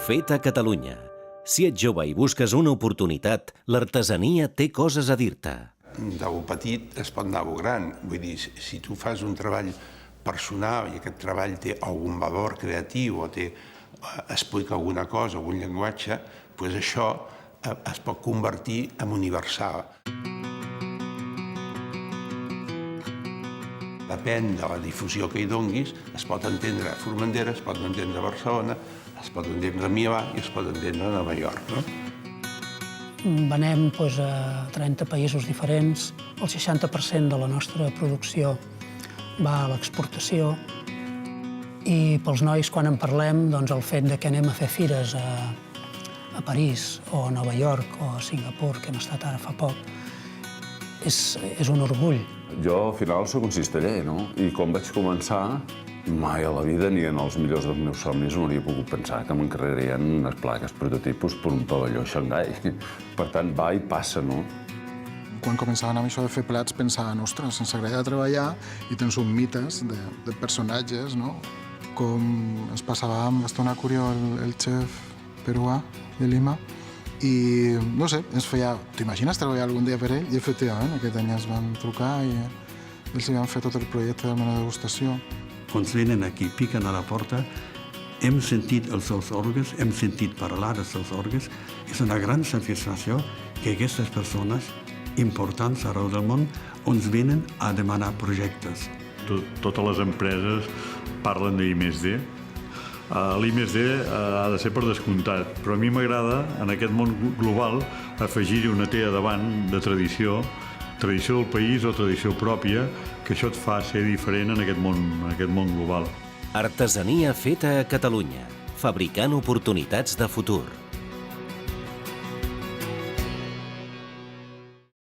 Fet a Catalunya. Si ets jove i busques una oportunitat, l'artesania té coses a dir-te. D'algú petit es pot anar a algú gran. Vull dir, si tu fas un treball personal i aquest treball té algun valor creatiu o explica alguna cosa, algun llenguatge, doncs això es pot convertir en universal. Depèn de la difusió que hi donguis, es pot entendre a Formentera, es pot entendre a Barcelona, es pot entendre a Milà i es pot entendre a Nova York. Venem a 30 països diferents, el 60% de la nostra producció va a l'exportació i pels nois, quan en parlem, el fet que anem a fer fires a París o a Nova York o a Singapur, que hem estat ara fa poc, és un orgull. Jo, al final, soc un cisteller, no? I quan vaig començar, mai a la vida, ni en els millors dels meus somnis, no hauria pogut pensar que m'encarregarien unes plaques prototipus per un pavelló a Xangai. Per tant, va i passa, no? Quan començaven amb això de fer plats, pensaven, ostres, ens agrada treballar i tens un mites de personatges, no? Com es passava amb Gastón Acurio, el xef peruà de Lima, i, no sé, ens feia... T'imagines treballar algun dia per ell? I, efectivament, aquest any ens van trucar i ells van fer tot el projecte de menú degustació. Quan venen aquí, piquen a la porta, hem sentit els seus orgues, hem sentit parlar dels seus orgues. És una gran satisfacció que aquestes persones importants arreu del món ens venen a demanar projectes. Totes les empreses parlen d'I+D. L'I+D ha de ser per descomptat, però a mi m'agrada, en aquest món global, afegir-hi una T a davant de tradició del país o tradició pròpia, que això et fa ser diferent en aquest món global. Artesania feta a Catalunya, fabricant oportunitats de futur.